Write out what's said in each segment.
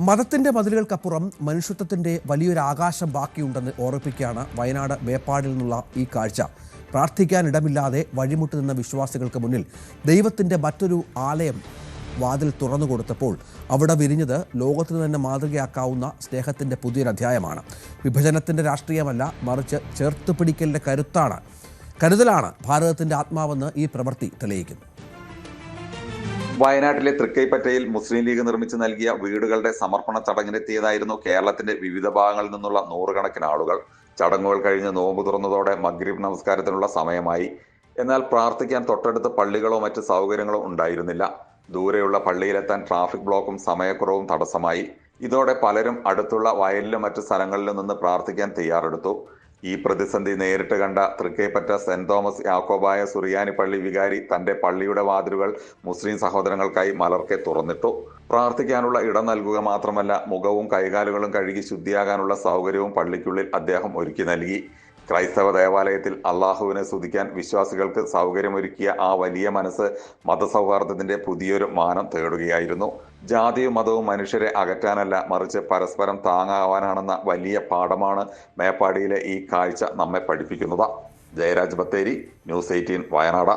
മതത്തിൻ്റെ മതിലുകൾക്കപ്പുറം മനുഷ്യത്വത്തിൻ്റെ വലിയൊരു ആകാശം ബാക്കിയുണ്ടെന്ന് ഓർമ്മിപ്പിക്കുകയാണ് വയനാട് മേപ്പാടിൽ നിന്നുള്ള ഈ കാഴ്ച. പ്രാർത്ഥിക്കാനിടമില്ലാതെ വഴിമുട്ടി നിന്ന വിശ്വാസികൾക്ക് മുന്നിൽ ദൈവത്തിൻ്റെ മറ്റൊരു ആലയം വാതിൽ തുറന്നു കൊടുത്തപ്പോൾ അവിടെ വിരിഞ്ഞത് ലോകത്തിന് തന്നെ മാതൃകയാക്കാവുന്ന സ്നേഹത്തിൻ്റെ പുതിയൊരധ്യായമാണ്. വിഭജനത്തിൻ്റെ രാഷ്ട്രീയമല്ല, മറിച്ച് ചേർത്തുപിടിക്കലിൻ്റെ കരുതലാണ് ഭാരതത്തിൻ്റെ ആത്മാവെന്ന് ഈ പ്രവൃത്തി തെളിയിക്കുന്നു. വയനാട്ടിലെ തൃക്കൈപ്പറ്റയിൽ മുസ്ലിം ലീഗ് നിർമ്മിച്ചു നൽകിയ വീടുകളുടെ സമർപ്പണ ചടങ്ങിനെത്തിയതായിരുന്നു കേരളത്തിന്റെ വിവിധ ഭാഗങ്ങളിൽ നിന്നുള്ള നൂറുകണക്കിന് ആളുകൾ. ചടങ്ങുകൾ കഴിഞ്ഞ് നോമ്പ് തുറന്നതോടെ മഗ്രിബ് നമസ്കാരത്തിനുള്ള സമയമായി. എന്നാൽ പ്രാർത്ഥിക്കാൻ തൊട്ടടുത്ത് പള്ളികളോ മറ്റ് സൗകര്യങ്ങളോ ഉണ്ടായിരുന്നില്ല. ദൂരെയുള്ള പള്ളിയിലെത്താൻ ട്രാഫിക് ബ്ലോക്കും സമയക്കുറവും തടസ്സമായി. ഇതോടെ പലരും അടുത്തുള്ള വയലിലും മറ്റു സ്ഥലങ്ങളിലും നിന്ന് പ്രാർത്ഥിക്കാൻ തയ്യാറെടുത്തു. ഈ പ്രതിസന്ധി നേരിട്ട് കണ്ട തൃക്കൈപ്പറ്റ സെന്റ് തോമസ് യാക്കോബായ സുറിയാനി പള്ളി വികാരി തന്റെ പള്ളിയുടെ വാതിലുകൾ മുസ്ലിം സഹോദരങ്ങൾക്കായി മലർക്കെ തുറന്നിട്ടു. പ്രാർത്ഥിക്കാനുള്ള ഇടം നൽകുക മാത്രമല്ല, മുഖവും കൈകാലുകളും കഴുകി ശുദ്ധിയാകാനുള്ള സൗകര്യവും പള്ളിക്കുള്ളിൽ അദ്ദേഹം ഒരുക്കി നൽകി. ക്രൈസ്തവ ദേവാലയത്തിൽ അള്ളാഹുവിനെ സ്തുതിക്കാൻ വിശ്വാസികൾക്ക് സൗകര്യമൊരുക്കിയ ആ വലിയ മനസ്സ് മതസൗഹാർദ്ദത്തിന്റെ പുതിയൊരു മാനം തേടുകയായിരുന്നു. ജാതിയും മതവും മനുഷ്യരെ അകറ്റാനല്ല, മറിച്ച് പരസ്പരം താങ്ങാവാനാണെന്ന വലിയ പാഠമാണ് മേപ്പാടിയിലെ ഈ കാഴ്ച നമ്മെ പഠിപ്പിക്കുന്നത്. ജയരാജ് ബത്തേരി, ന്യൂസ് 18 വയനാട്.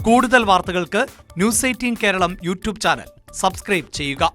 കൂടുതൽ വാർത്തകൾക്ക് news 18 Keralam YouTube channel subscribe ചെയ്യുക.